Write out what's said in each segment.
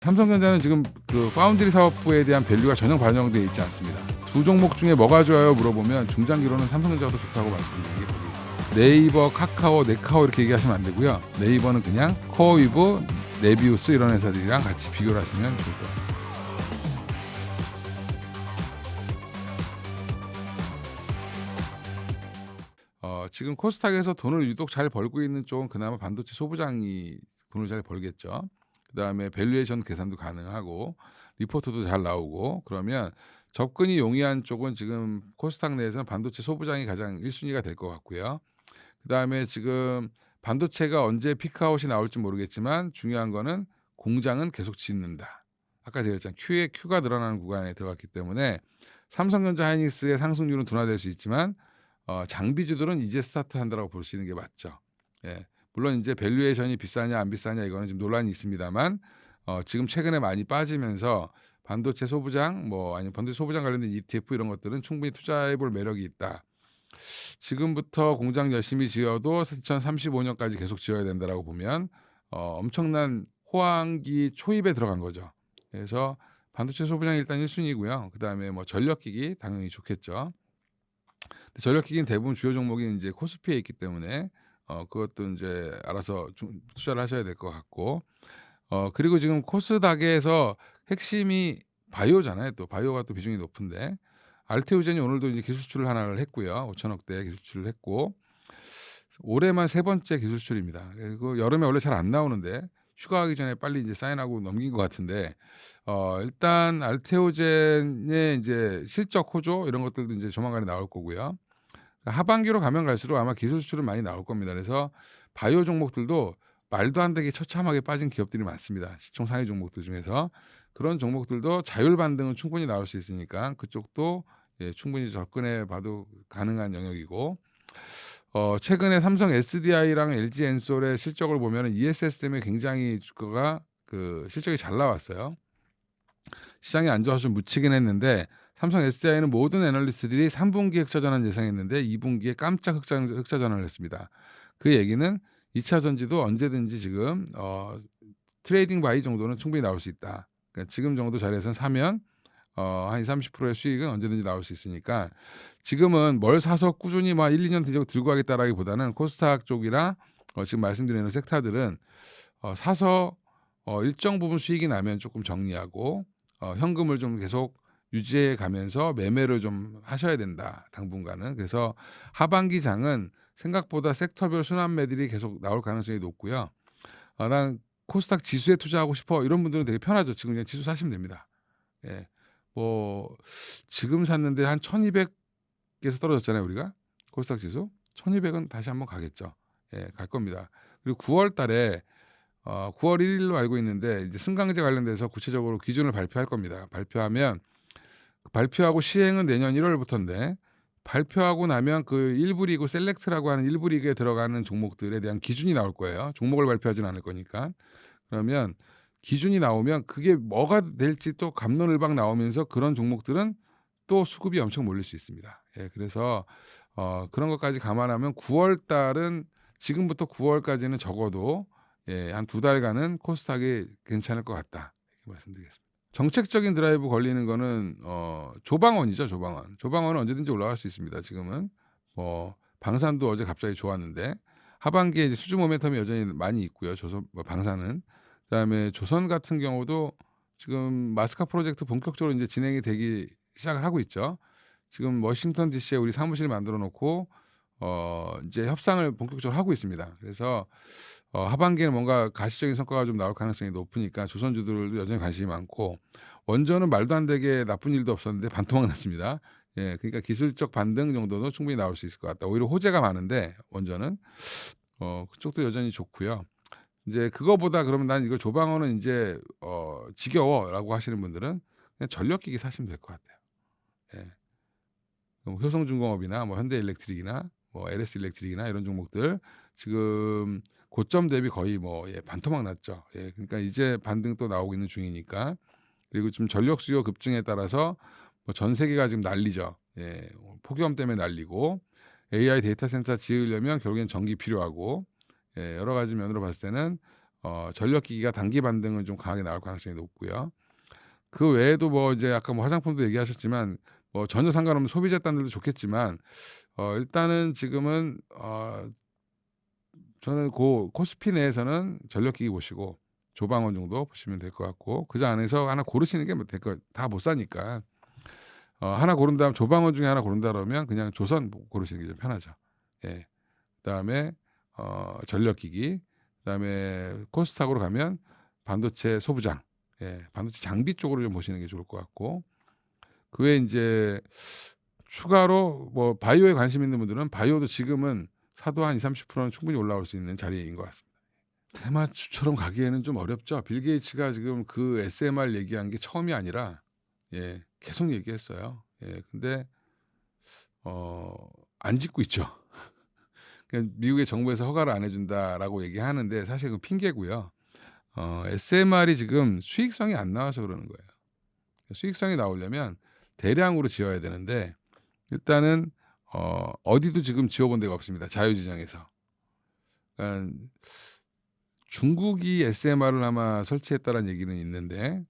삼성전자는 지금 그 파운드리 사업부에 대한 밸류가 전혀 반영되어 있지 않습니다. 두 종목 중에 뭐가 좋아요 물어보면 중장기로는 삼성전자가 더 좋다고 말씀드리는 게 네이버, 카카오, 네카오 이렇게 얘기하시면 안 되고요. 네이버는 그냥 코어위브, 네비우스 이런 회사들이랑 같이 비교를 하시면 좋을 것 같습니다. 지금 코스닥에서 돈을 유독 잘 벌고 있는 쪽은 그나마 반도체 소부장이 돈을 잘 벌겠죠. 그다음에 밸류에이션 계산도 가능하고 리포트도 잘 나오고 그러면 접근이 용이한 쪽은 지금 코스닥 내에서는 반도체 소부장이 가장 1순위가 될 것 같고요. 그다음에 지금 반도체가 언제 피크아웃이 나올지 모르겠지만 중요한 거는 공장은 계속 짓는다. 아까 제가 했잖아요. Q가 늘어나는 구간에 들어갔기 때문에 삼성전자 하이닉스의 상승률은 둔화될 수 있지만 장비주들은 이제 스타트한다라고 볼 수 있는 게 맞죠. 예. 물론 이제 밸류에이션이 비싸냐 안 비싸냐 이거는 지금 논란이 있습니다만 지금 최근에 많이 빠지면서 반도체 소부장 아니면 반도체 소부장 관련된 ETF 이런 것들은 충분히 투자해 볼 매력이 있다. 지금부터 공장 열심히 지어도 2035년까지 계속 지어야 된다라고 보면 엄청난 호황기 초입에 들어간 거죠. 그래서 반도체 소부장이 일단 1순위고요. 그다음에 전력기기 당연히 좋겠죠. 전력기기는 대부분 주요 종목이 이제 코스피에 있기 때문에 그것도 이제 알아서 투자를 하셔야 될 것 같고 그리고 지금 코스닥에서 핵심이 바이오잖아요. 또 바이오가 또 비중이 높은데 알테오젠이 오늘도 이제 기술출을 하나를 했고요. 5천억대 기술출을 했고 올해만 3번째 기술출입니다. 그리고 여름에 원래 잘 안 나오는데 휴가하기 전에 빨리 이제 사인하고 넘긴 것 같은데 일단 알테오젠의 이제 실적 호조 이런 것들도 이제 조만간에 나올 거고요. 하반기로 가면 갈수록 아마 기술 수출은 많이 나올 겁니다. 그래서 바이오 종목들도 말도 안 되게 처참하게 빠진 기업들이 많습니다. 시총 상위 종목들 중에서 그런 종목들도 자율 반등은 충분히 나올 수 있으니까 그쪽도 충분히 접근해 봐도 가능한 영역이고 최근에 삼성 SDI랑 LG 엔솔의 실적을 보면 ESS 때문에 굉장히 주가가 실적이 잘 나왔어요. 시장이 안 좋아서 좀 묻히긴 했는데 삼성 SDI는 모든 애널리스트들이 3분기에 흑자 전환 예상했는데 2분기에 깜짝 흑자 전환을 했습니다. 그 얘기는 2차 전지도 언제든지 지금 트레이딩 바이 정도는 충분히 나올 수 있다. 그러니까 지금 정도 자리에서는 사면 한 20-30%의 수익은 언제든지 나올 수 있으니까 지금은 뭘 사서 꾸준히 1, 2년 들고 하겠다라기보다는 코스닥 쪽이나 지금 말씀드리는 섹터들은 사서 일정 부분 수익이 나면 조금 정리하고 현금을 좀 계속 유지해 가면서 매매를 좀 하셔야 된다. 당분간은. 그래서 하반기 장은 생각보다 섹터별 순환매들이 계속 나올 가능성이 높고요. 난 코스닥 지수에 투자하고 싶어 이런 분들은 되게 편하죠. 지금 그냥 지수 사시면 됩니다. 예. 지금 샀는데 한 1200에서 떨어졌잖아요, 우리가. 코스닥 지수. 1200은 다시 한번 가겠죠. 예, 갈 겁니다. 그리고 9월 달에 9월 1일로 알고 있는데 이제 승강제 관련돼서 구체적으로 기준을 발표할 겁니다. 발표하고 시행은 내년 1월부터인데 발표하고 나면 그 1부 리그 셀렉트라고 하는 1부 리그에 들어가는 종목들에 대한 기준이 나올 거예요. 종목을 발표하진 않을 거니까. 그러면 기준이 나오면 그게 뭐가 될지 또 갑론을박 나오면서 그런 종목들은 또 수급이 엄청 몰릴 수 있습니다. 예, 그래서 그런 것까지 감안하면 9월 달은 지금부터 9월까지는 적어도 한 2달간은 코스닥이 괜찮을 것 같다. 이렇게 말씀드리겠습니다. 정책적인 드라이브 걸리는 거는 조방원이죠. 조방원은 언제든지 올라갈 수 있습니다. 지금은 방산도 어제 갑자기 좋았는데 하반기에 이제 수주 모멘텀이 여전히 많이 있고요. 방산은 그다음에 조선 같은 경우도 지금 마스카 프로젝트 본격적으로 이제 진행이 되기 시작을 하고 있죠. 지금 워싱턴 DC에 우리 사무실 만들어 놓고 이제 협상을 본격적으로 하고 있습니다. 그래서 하반기에는 뭔가 가시적인 성과가 좀 나올 가능성이 높으니까 조선주들도 여전히 관심이 많고 원전은 말도 안 되게 나쁜 일도 없었는데 반토막 났습니다. 예, 그러니까 기술적 반등 정도도 충분히 나올 수 있을 것 같다. 오히려 호재가 많은데 원전은 그쪽도 여전히 좋고요. 이제 그거보다 그러면 난 이거 조방어는 이제 지겨워라고 하시는 분들은 그냥 전력기기 사시면 될 것 같아요. 예. 효성중공업이나 현대일렉트릭이나 LS 일렉트릭이나 이런 종목들 지금 고점 대비 거의 반토막 났죠. 예, 그러니까 이제 반등 또 나오고 있는 중이니까 그리고 지금 전력 수요 급증에 따라서 전 세계가 지금 난리죠. 예, 폭염 때문에 난리고 AI 데이터 센터 지으려면 결국엔 전기 필요하고 여러 가지 면으로 봤을 때는 전력기기가 단기 반등은 좀 강하게 나올 가능성이 높고요. 그 외에도 뭐 이제 아까 뭐 화장품도 얘기하셨지만 뭐 전혀 상관없는 소비 재단들도 좋겠지만 일단은 지금은 저는 코스피 내에서는 전력기기 보시고 조방원 정도 보시면 될 것 같고 그저 안에서 하나 고르시는 게 될 거 다 못 사니까 하나 고른다면 조방원 중에 하나 고른다 그러면 그냥 조선 고르시는 게 좀 편하죠. 예. 그다음에 전력기기, 그다음에 코스닥으로 가면 반도체 소부장, 예, 반도체 장비 쪽으로 좀 보시는 게 좋을 것 같고 그 외에 인제 추가로 뭐 바이오에 관심 있는 분들은 바이오도 지금은 사도 한 20-30%는 충분히 올라올 수 있는 자리인 것 같습니다. 테마주처럼 가기에는 좀 어렵죠. 빌 게이츠가 지금 그 SMR 얘기한 게 처음이 아니라 예, 계속 얘기했어요. 예, 근데 안 짓고 있죠. 그러니까 미국의 정부에서 허가를 안 해준다라고 얘기하는데 사실 그건 핑계고요. SMR이 지금 수익성이 안 나와서 그러는 거예요. 수익성이 나오려면 대량으로 지어야 되는데 일단은 어디도 지금 지어본 데가 없습니다. 자유지정에서. 그러니까 중국이 SMR을 아마 설치했다는 얘기는 있는데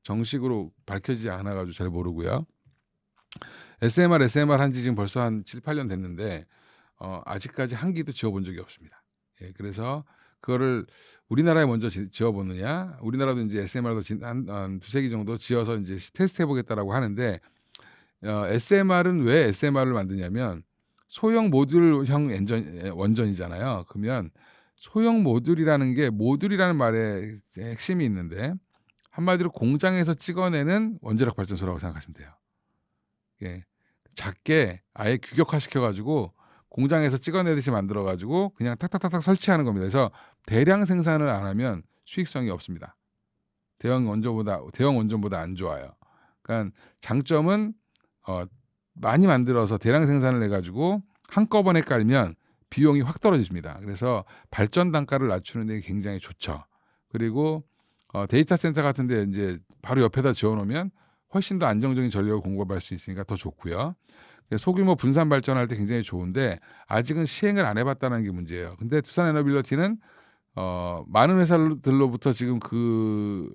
정식으로 밝혀지지 않아 가지고 잘 모르고요. SMR 한 지 지금 벌써 한 7-8년 됐는데 아직까지 한 기도 지어본 적이 없습니다. 예, 그래서 그거를 우리나라에 먼저 지어 보느냐, 우리나라도 이제 SMR도 한 2-3기 정도 지어서 이제 테스트해 보겠다라고 하는데 SMR은 왜 SMR을 만드냐면 소형 모듈형 원전이잖아요. 그러면 소형 모듈이라는 게 모듈이라는 말의 핵심이 있는데 한마디로 공장에서 찍어내는 원자력 발전소라고 생각하시면 돼요. 예. 작게 아예 규격화 시켜가지고 공장에서 찍어내듯이 만들어가지고 그냥 탁탁탁탁 설치하는 겁니다. 그래서 대량 생산을 안 하면 수익성이 없습니다. 대형 원전보다 안 좋아요. 그러니까 장점은 많이 만들어서 대량 생산을 해가지고 한꺼번에 깔면 비용이 확 떨어집니다. 그래서 발전 단가를 낮추는 데 굉장히 좋죠. 그리고 데이터 센터 같은 데 이제 바로 옆에다 지어 놓으면 훨씬 더 안정적인 전력을 공급할 수 있으니까 더 좋고요. 소규모 분산 발전할 때 굉장히 좋은데 아직은 시행을 안 해봤다는 게 문제예요. 근데 두산에너빌리티는 많은 회사들로부터 지금 그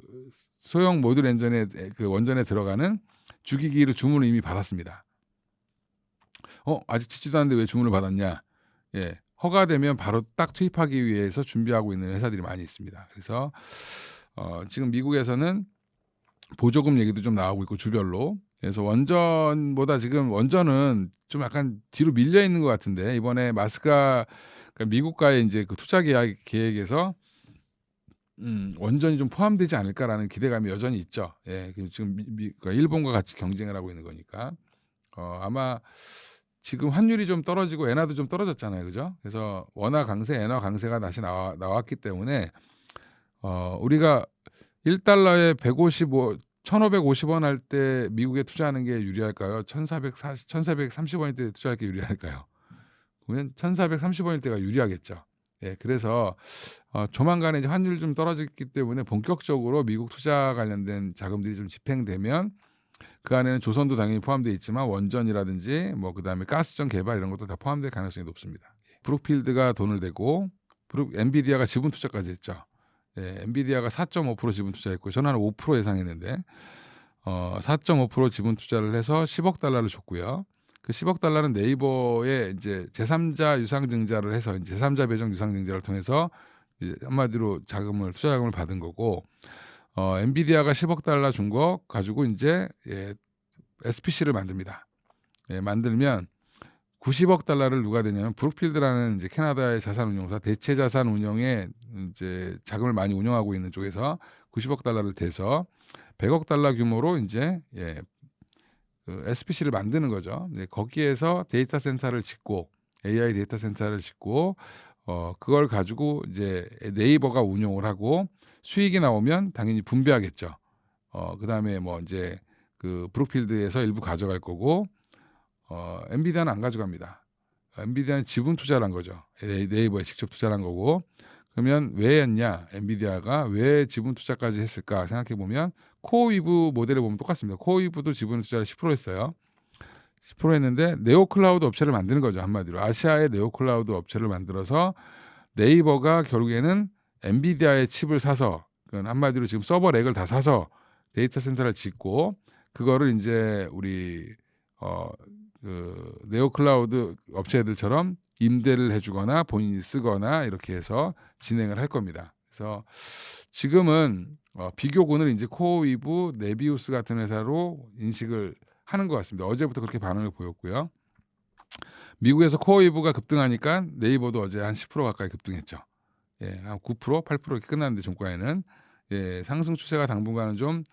소형 모듈 엔진에 그 원전에 들어가는 주기기를 주문을 이미 받았습니다. 아직 짓지도 않는데 왜 주문을 받았냐? 예, 허가되면 바로 딱 투입하기 위해서 준비하고 있는 회사들이 많이 있습니다. 그래서 지금 미국에서는 보조금 얘기도 좀 나오고 있고 주별로. 그래서 원전보다 지금 원전은 좀 약간 뒤로 밀려 있는 것 같은데 이번에 마스크가 그러니까 미국과의 이제 그 투자 계획에서 원전이 좀 포함되지 않을까라는 기대감이 여전히 있죠. 예, 지금 그러니까 일본과 같이 경쟁을 하고 있는 거니까 아마 지금 환율이 좀 떨어지고 엔화도 좀 떨어졌잖아요, 그죠? 그래서 원화 강세, 엔화 강세가 다시 나왔기 때문에 우리가 1달러에 1,550원 할 때 미국에 투자하는 게 유리할까요? 1,430원일 때 투자할 게 유리할까요? 그러면 1,430원일 때가 유리하겠죠. 예, 그래서 조만간에 이제 환율이 좀 떨어졌기 때문에 본격적으로 미국 투자 관련된 자금들이 좀 집행되면 그 안에는 조선도 당연히 포함되어 있지만 원전이라든지 뭐 그다음에 가스전 개발 이런 것도 다 포함될 가능성이 높습니다. 브룩필드가 돈을 대고 엔비디아가 지분 투자까지 했죠. 예, 엔비디아가 4.5% 지분 투자했고 저는 한 5% 예상했는데 4.5% 지분 투자를 해서 10억 달러를 줬고요. 그 10억 달러는 네이버에 이제 제3자 유상증자를 해서 제3자 배정 유상증자를 통해서 이제 한마디로 투자 자금을 받은 거고 엔비디아가 10억 달러 준 거 가지고 이제 SPC를 만듭니다. 예, 만들면 90억 달러를 누가 되냐면 브룩필드라는 이제 캐나다의 자산운용사 대체 자산 운용에 이제 자금을 많이 운영하고 있는 쪽에서 90억 달러를 대서 100억 달러 규모로 이제 그 SPC를 만드는 거죠. 거기에서 데이터 센터를 짓고 AI 데이터 센터를 짓고 그걸 가지고 이제 네이버가 운용을 하고 수익이 나오면 당연히 분배하겠죠. 그다음에 뭐 이제 그 브룩필드에서 일부 가져갈 거고 엔비디아는 안 가져갑니다. 엔비디아는 지분 투자를 한 거죠. 네이버에 직접 투자를 한 거고 그러면 왜 했냐? 엔비디아가 왜 지분 투자까지 했을까 생각해 보면 코어위브 모델을 보면 똑같습니다. 코어위브도 지분 투자를 10% 했어요. 10% 했는데 네오클라우드 업체를 만드는 거죠. 한마디로 아시아의 네오클라우드 업체를 만들어서 네이버가 결국에는 엔비디아의 칩을 사서, 그건 한마디로 지금 서버 렉을 다 사서 데이터 센터를 짓고 그거를 인제 우리 네오 클라우드 업체들처럼 임대를 해 주거나 본인이 쓰거나 이렇게 해서 진행을 할 겁니다. 그래서 지금은 비교군을 인제 코어위브, 네비우스 같은 회사로 인식을 하는 것 같습니다. 어제부터 그렇게 반응을 보였고요. 미국에서 코어위브가 급등하니까 네이버도 어제 한 10% 가까이 급등했죠. 예, 한 9%, 8% 이렇게 끝났는데 종가에는 예, 상승 추세가 당분간은 좀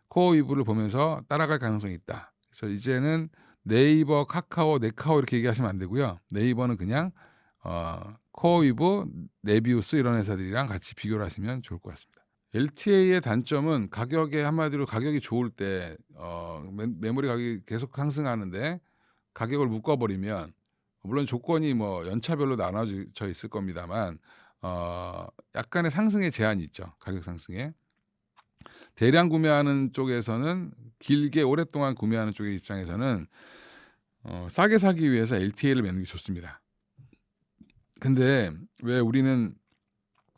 코어위브를 보면서 따라갈 가능성이 있다. 그래서 이제는 네이버, 카카오, 네카오 이렇게 얘기하시면 안 되고요. 네이버는 그냥 코어위브, 네비우스 이런 회사들이랑 같이 비교를 하시면 좋을 것 같습니다. LTA의 단점은 가격에 한마디로 가격이 좋을 때 메모리 가격이 계속 상승하는데 가격을 묶어버리면 물론 조건이 뭐 연차별로 나눠져 있을 겁니다만 약간의 상승의 제한이 있죠. 가격 상승에. 대량 구매하는 쪽에서는 길게 오랫동안 구매하는 쪽의 입장에서는 싸게 사기 위해서 LTA를 맺는 게 좋습니다. 근데 왜 우리는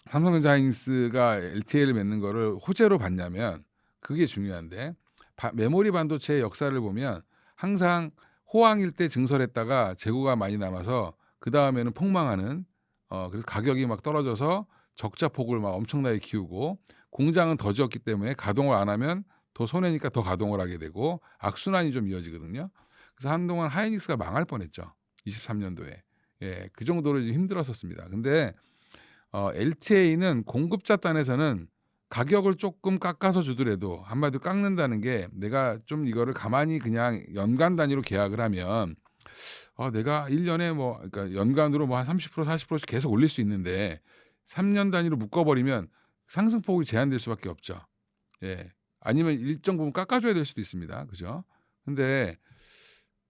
삼성전자 하이닉스가 LTA를 맺는 거를 호재로 봤냐면 그게 중요한데 메모리 반도체의 역사를 보면 항상 호황일 때 증설했다가 재고가 많이 남아서 그 다음에는 폭망하는 그래서 가격이 막 떨어져서 적자 폭을 막 엄청나게 키우고 공장은 더 지었기 때문에 가동을 안 하면 더 손해니까 더 가동을 하게 되고 악순환이 좀 이어지거든요. 그래서 한동안 하이닉스가 망할 뻔했죠. 23년도에. 예, 그 정도로 좀 힘들었었습니다. 근데 LTA는 공급자 단에서는 가격을 조금 깎아서 주더라도 한마디로 깎는다는 게 내가 좀 이거를 가만히 그냥 연간 단위로 계약을 하면 내가 1년에 뭐 그러니까 연간으로 뭐 한 30% 40%씩 계속 올릴 수 있는데 3년 단위로 묶어버리면 상승폭이 제한될 수밖에 없죠. 예. 아니면 일정 부분 깎아줘야 될 수도 있습니다. 그죠? 근데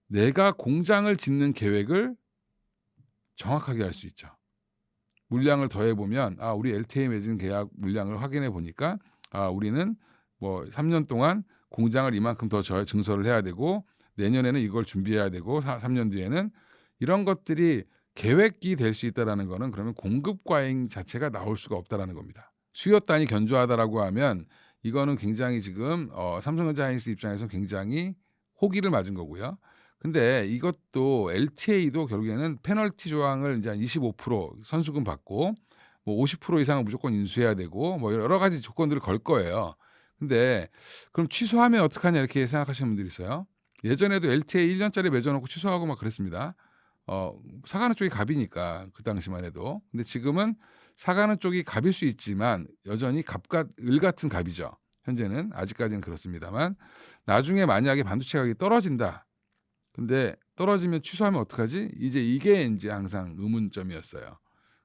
내가 공장을 짓는 계획을 정확하게 할 수 있죠. 물량을 더해 보면 우리 LTA 맺은 계약 물량을 확인해 보니까 우리는 뭐 3년 동안 공장을 이만큼 더 증설을 해야 되고 내년에는 이걸 준비해야 되고 3년 뒤에는 이런 것들이 계획이 될 수 있다라는 거는 그러면 공급 과잉 자체가 나올 수가 없다라는 겁니다. 수요단이 견조하다라고 하면 이거는 굉장히 지금 삼성전자 하이닉스 입장에서 굉장히 호기를 맞은 거고요. 근데 이것도 LTA도 결국에는 페널티 조항을 이제 한 25% 선수금 받고 뭐 50% 이상은 무조건 인수해야 되고 뭐 여러 가지 조건들을 걸 거예요. 근데 그럼 취소하면 어떡하냐 이렇게 생각하시는 분들이 있어요. 예전에도 LTA 1년짜리 맺어놓고 취소하고 막 그랬습니다. 사가는 쪽이 갑이니까 그 당시만 해도. 근데 지금은 사가는 쪽이 갑일 수 있지만 여전히 을 같은 갑이죠. 현재는 아직까지는 그렇습니다만 나중에 만약에 반도체 가격이 떨어진다. 근데 떨어지면 취소하면 어떡하지? 이제 이게 인제 항상 의문점이었어요.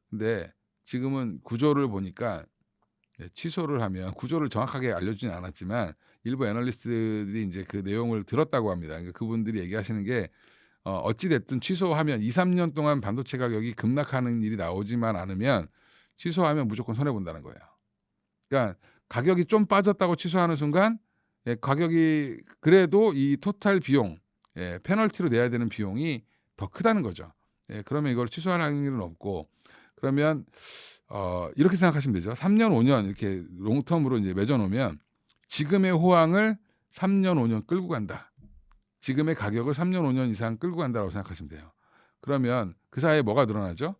근데 지금은 구조를 보니까 취소를 하면 구조를 정확하게 알려주진 않았지만 일부 애널리스트들이 인제 그 내용을 들었다고 합니다. 그러니까 그분들이 얘기하시는 게 어찌 됐든 취소하면 2-3년 동안 반도체 가격이 급락하는 일이 나오지만 않으면 취소하면 무조건 손해 본다는 거예요. 그러니까 가격이 좀 빠졌다고 취소하는 순간 가격이 그래도 이 토탈 비용 페널티로 내야 되는 비용이 더 크다는 거죠. 그러면 이걸 취소할 확률은 없고 그러면 이렇게 생각하시면 되죠. 3년, 5년 이렇게 롱텀으로 이제 맺어 놓으면 지금의 호황을 3년, 5년 끌고 간다. 지금의 가격을 3년, 5년 이상 끌고 간다고 생각하시면 돼요. 그러면 그 사이에 뭐가 늘어나죠?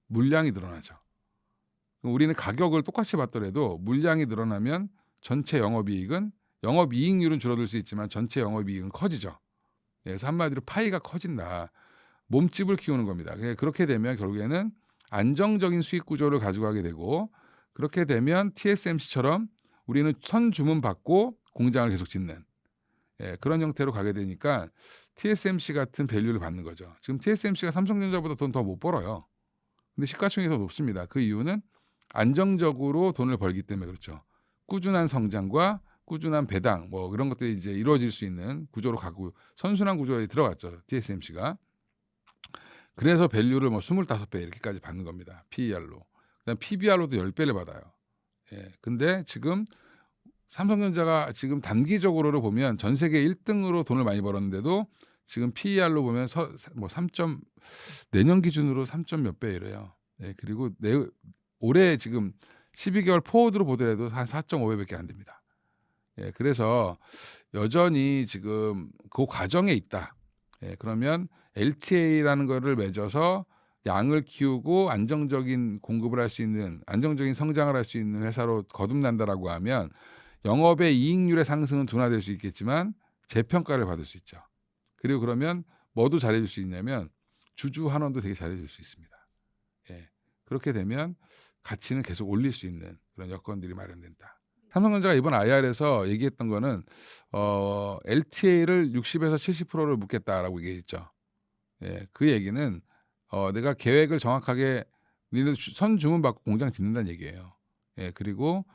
물량이 늘어나죠. 우리는 가격을 똑같이 받더라도 물량이 늘어나면 전체 영업이익률은 줄어들 수 있지만 전체 영업이익은 커지죠. 그래서 한마디로 파이가 커진다. 몸집을 키우는 겁니다. 그렇게 되면 결국에는 안정적인 수익 구조를 가져가게 되고 그렇게 되면 TSMC처럼 우리는 선 주문 받고 공장을 계속 짓는 그런 형태로 가게 되니까 TSMC 같은 밸류를 받는 거죠. 지금 TSMC가 삼성전자보다 돈 더 못 벌어요. 근데 시가총액이 더 높습니다. 그 이유는 안정적으로 돈을 벌기 때문에 그렇죠. 꾸준한 성장과 꾸준한 배당 뭐 그런 것들이 이제 이루어질 수 있는 구조로 가고 선순환 구조에 들어갔죠. TSMC가. 그래서 밸류를 뭐 25배 이렇게까지 받는 겁니다. PER로. 그다음 PBR로도 10배를 받아요. 근데 지금 삼성전자가 지금 단기적으로를 보면 전 세계 1등으로 돈을 많이 벌었는데도 지금 PER로 보면 뭐 내년 기준으로 3점 몇 배 이래요. 그리고 올해 지금 12개월 포워드로 보더라도 한 4.5 배밖에 안 됩니다. 예, 그래서 여전히 지금 그 과정에 있다. 예, 그러면 LTA라는 거를 맺어서 양을 키우고 안정적인 공급을 할 수 있는, 안정적인 성장을 할 수 있는 회사로 거듭난다라고 하면 영업의 이익률의 상승은 둔화될 수 있겠지만 재평가를 받을 수 있죠. 그리고 그러면 뭐도 잘해 줄 수 있냐면 주주 환원도 되게 잘해 줄 수 있습니다. 예. 그렇게 되면 가치는 계속 올릴 수 있는 그런 여건들이 마련된다. 삼성전자가 이번 IR에서 얘기했던 거는 LTA를 60에서 70%를 묻겠다라고 얘기했죠. 예. 그 얘기는 내가 계획을 정확하게 니네 선 주문 받고 공장 짓는다는 얘기예요. 예. 그리고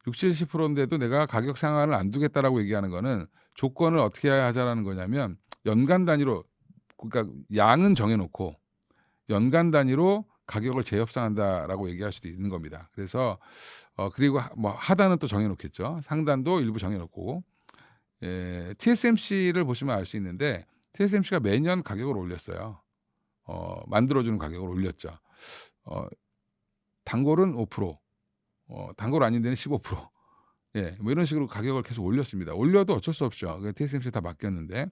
60-70%인데도 내가 가격 상한을 안 두겠다라고 얘기하는 거는 조건을 어떻게 하자라는 거냐면 연간 단위로, 그러니까 양은 정해 놓고 연간 단위로 가격을 재협상한다라고 얘기할 수도 있는 겁니다. 그래서 그리고 뭐 하단은 또 정해 놓겠죠. 상단도 일부 정해 놓고. 예, TSMC를 보시면 알 수 있는데 TSMC가 매년 가격을 올렸어요. 만들어 주는 가격을 올렸죠. 단골은 5%, 단골 아닌 데는 15%. 예, 뭐 이런 식으로 가격을 계속 올렸습니다. 올려도 어쩔 수 없죠. TSMC 다 맡겼는데.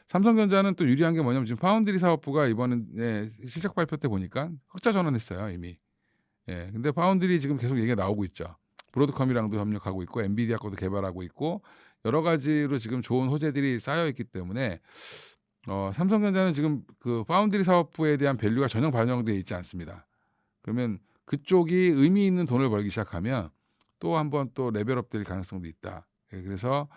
삼성전자는 또 유리한 게 뭐냐면 지금 파운드리 사업부가 이번에 실적 발표 때 보니까 흑자 전환했어요, 이미. 예. 근데 파운드리 지금 계속 얘기가 나오고 있죠. 브로드컴이랑도 협력하고 있고 엔비디아 거도 개발하고 있고 여러 가지로 지금 좋은 호재들이 쌓여 있기 때문에 삼성전자는 지금 그 파운드리 사업부에 대한 밸류가 전혀 반영되어 있지 않습니다. 그러면 그쪽이 의미 있는 돈을 벌기 시작하면 또 한번 또 레벨업 될 가능성도 있다. 예, 그래서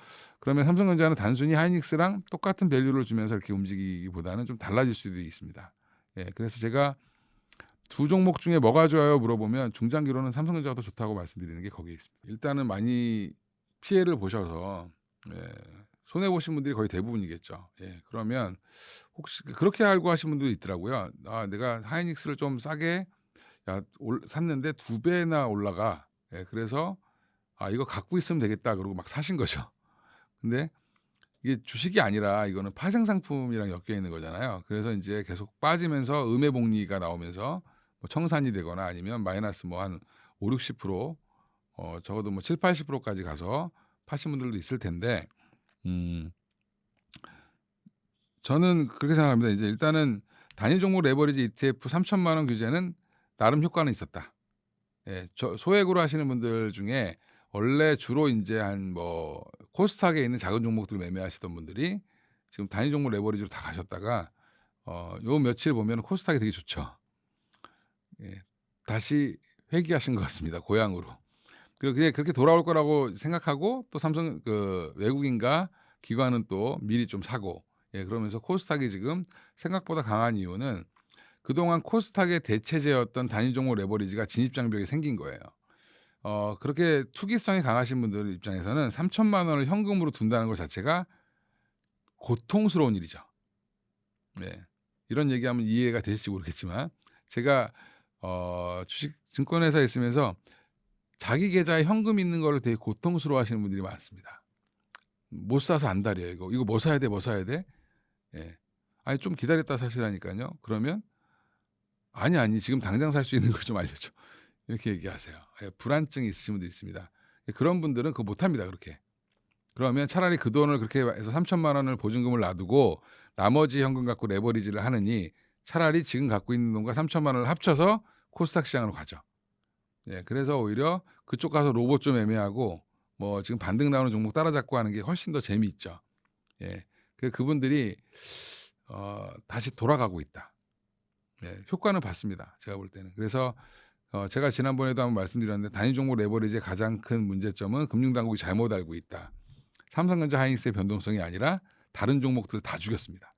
그러면 삼성전자는 단순히 하이닉스랑 똑같은 밸류를 주면서 이렇게 움직이기보다는 좀 달라질 수도 있습니다. 예, 그래서 제가 두 종목 중에 뭐가 좋아요 물어보면 중장기로는 삼성전자가 더 좋다고 말씀드리는 게 거기에 있습니다. 일단은 많이 피해를 보셔서 손해 보신 분들이 거의 대부분이겠죠. 예, 그러면 혹시 그렇게 알고 하신 분들도 있더라고요. 내가 하이닉스를 좀 싸게 샀는데 2배나 올라가. 예, 그래서 이거 갖고 있으면 되겠다 그러고 막 사신 거죠. 근데 이게 주식이 아니라 이거는 파생 상품이랑 엮여 있는 거잖아요. 그래서 이제 계속 빠지면서 음해복리가 나오면서 뭐 청산이 되거나 아니면 마이너스 뭐 한 5-60%, 적어도 뭐 7-80%까지 가서 파신 분들도 있을 텐데 저는 그렇게 생각합니다. 이제 일단은 단위 종목 레버리지 ETF 3천만 원 규제는 나름 효과는 있었다. 예, 소액으로 하시는 분들 중에 원래 주로 이제 한 뭐 코스닥에 있는 작은 종목들 매매하시던 분들이 지금 단위 종목 레버리지로 다 가셨다가 요 며칠 보면 코스닥이 되게 좋죠. 예, 다시 회귀하신 것 같습니다. 고향으로. 그리고 그게 그렇게 돌아올 거라고 생각하고 또 삼성 외국인과 기관은 또 미리 좀 사고, 예, 그러면서 코스닥이 지금 생각보다 강한 이유는 그동안 코스닥의 대체제였던 단위 종목 레버리지가 진입 장벽이 생긴 거예요. 그렇게 투기성이 강하신 분들 입장에서는 3천만 원을 현금으로 둔다는 것 자체가 고통스러운 일이죠. 네. 이런 얘기하면 이해가 되실지 모르겠지만 제가 주식 증권회사에 있으면서 자기 계좌에 현금 있는 거를 되게 고통스러워하시는 분들이 많습니다. 못 사서 안달이에요. 이거 뭐 사야 돼, 뭐 사야 돼? 예. 아니 좀 기다렸다 사시라니까요. 그러면 아니 지금 당장 살 수 있는 걸 좀 알려줘. 이렇게 얘기하세요. 예, 불안증이 있으신 분들이 있습니다. 그런 분들은 그거 못합니다. 그렇게. 그러면 차라리 그 돈을 그렇게 해서 3천만 원을 보증금을 놔두고 나머지 현금 갖고 레버리지를 하느니 차라리 지금 갖고 있는 돈과 3천만 원을 합쳐서 코스닥 시장으로 가죠. 예, 그래서 오히려 그쪽 가서 로봇 좀 애매하고 뭐 지금 반등 나오는 종목 따라잡고 하는 게 훨씬 더 재미있죠. 예, 그분들이 다시 돌아가고 있다. 예, 효과는 봤습니다. 제가 볼 때는. 그래서 제가 지난번에도 한번 말씀드렸는데 단위 종목 레버리지의 가장 큰 문제점은 금융당국이 잘못 알고 있다. 삼성전자 하이닉스의 변동성이 아니라 다른 종목들을 다 죽였습니다.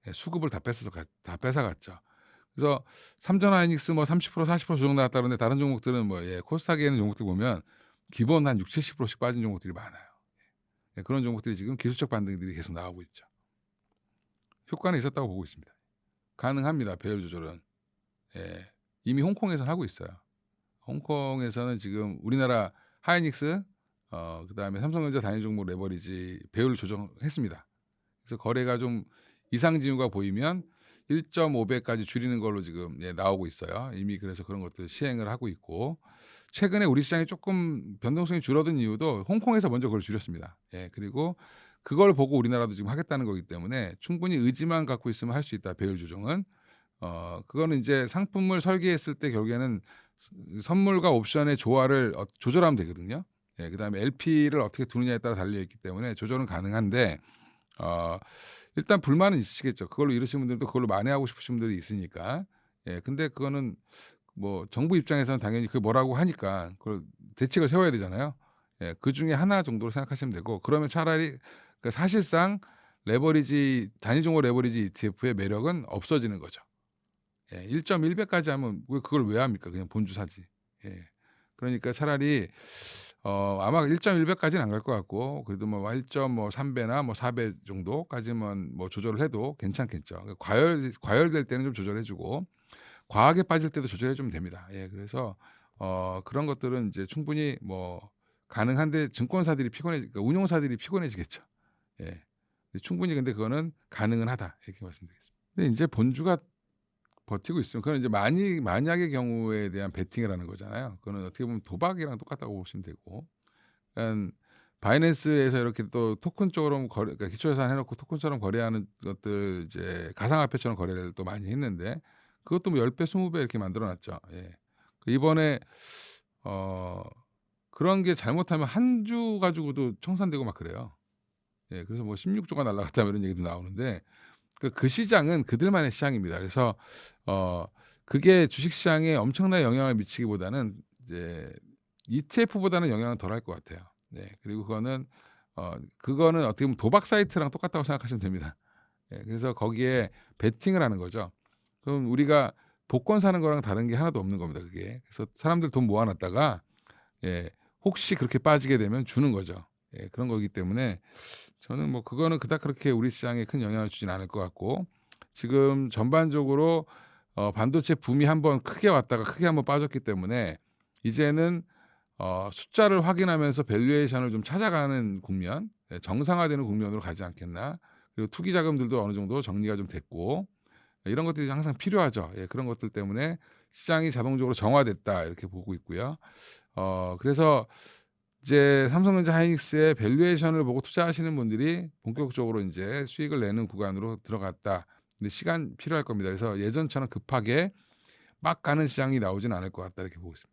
예, 수급을 다 뺏어갔죠. 그래서 삼전 하이닉스 뭐 30% 40% 조정 나왔다 그러는데 다른 종목들은 뭐 코스닥에 있는 종목들 보면 기본 한 60-70%씩 빠진 종목들이 많아요. 예, 그런 종목들이 지금 기술적 반등들이 계속 나오고 있죠. 효과는 있었다고 보고 있습니다. 가능합니다. 배열 조절은. 예, 이미 홍콩에서는 하고 있어요. 홍콩에서는 지금 우리나라 하이닉스 그다음에 삼성전자 단위 종목 레버리지 배율 조정했습니다. 그래서 거래가 좀 이상 징후가 보이면 1.5 배까지 줄이는 걸로 지금 나오고 있어요. 이미 그래서 그런 것들 시행을 하고 있고 최근에 우리 시장이 쪼끔 변동성이 줄어든 이유도 홍콩에서 먼저 그걸 줄였습니다. 그리고 그걸 보고 우리나라도 지금 하겠다는 거기 때문에 충분히 의지만 갖고 있으면 할 수 있다, 배율 조정은. 그거는 인제 상품을 설계했을 때 결국에는 선물과 옵션의 조화를 조절하면 되거든요. 그다음에 LP를 어떻게 두느냐에 따라 달려 있기 때문에 조절은 가능한데 어 일단 불만은 있으시겠죠. 그걸로 이러신 분들도 그걸로 만회하고 싶으신 분들이 있으니까. 근데 그거는 뭐 정부 입장에서는 당연히 그게 뭐라고 하니까 그걸 대책을 세워야 되잖아요. 그중에 하나 정도로 생각하시면 되고 그러면 차라리 사실상 레버리지 단위 종목 레버리지 ETF의 매력은 없어지는 거죠. 1.1 배까지 하면 왜 그걸 왜 합니까? 그냥 본주 사지. 그러니까 차라리 아마 1.1 배까지는 안 갈 것 같고 그래도 뭐 1.3 배나 뭐 4배 정도까지만 뭐 조절을 해도 괜찮겠죠. 과열될 때는 좀 조절해 주고 과하게 빠질 때도 조절해 주면 됩니다. 그래서 그런 것들은 이제 충분히 뭐 가능한데 증권사들이 그러니까 운용사들이 피곤해지겠죠. 예. 충분히 근데 그거는 가능은 하다. 이렇게 말씀드리겠습니다. 근데 인제 본주가 버티고 있으면 그건 이제 만약의 경우에 대한 베팅을 하는 거잖아요. 그거는 어떻게 보면 도박이랑 똑같다고 보시면 되고. 그러니깐 바이낸스에서 이렇게 또 토큰처럼 그러니까 기초자산 해 놓고 토큰처럼 거래하는 것들 이제 가상화폐처럼 거래를 또 많이 했는데 그것도 뭐 10 배, 20배 이렇게 만들어 놨죠. 이번에 어 그런 게 잘못하면 한 주 가지고도 청산되고 막 그래요. 그래서 뭐 16 조가 날아갔다 뭐 이런 얘기도 나오는데 그 시장은 그들만의 시장입니다. 그래서 어 그게 주식 시장에 엄청난 영향을 미치기보다는 이제 ETF보다는 영향은 덜할 것 같아요. 그리고 그거는 어떻게 보면 도박 사이트랑 똑같다고 생각하시면 됩니다. 그래서 거기에 베팅을 하는 거죠. 그럼 우리가 복권 사는 거랑 다른 게 하나도 없는 겁니다, 그게. 그래서 사람들 돈 모아 놨다가 예 혹시 그렇게 빠지게 되면 주는 거죠. 그런 거기 때문에 저는 뭐 그거는 그닥 그렇게 우리 시장에 큰 영향을 주진 않을 것 같고 지금 전반적으로 반도체 붐이 한번 크게 왔다가 크게 한번 빠졌기 때문에 이제는 숫자를 확인하면서 밸류에이션을 좀 찾아가는 국면, 정상화되는 국면으로 가지 않겠나. 그리고 투기 자금들도 어느 정도 정리가 좀 됐고 이런 것들이 항상 필요하죠. 그런 것들 때문에 시장이 자동적으로 정화됐다 이렇게 보고 있고요. 그래서 이제 삼성전자 하이닉스의 밸류에이션을 보고 투자하시는 분들이 본격적으로 인제 수익을 내는 구간으로 들어갔다. 근데 시간 필요할 겁니다. 그래서 예전처럼 급하게 막 가는 시장이 나오지는 않을 것 같다 이렇게 보고 있습니다.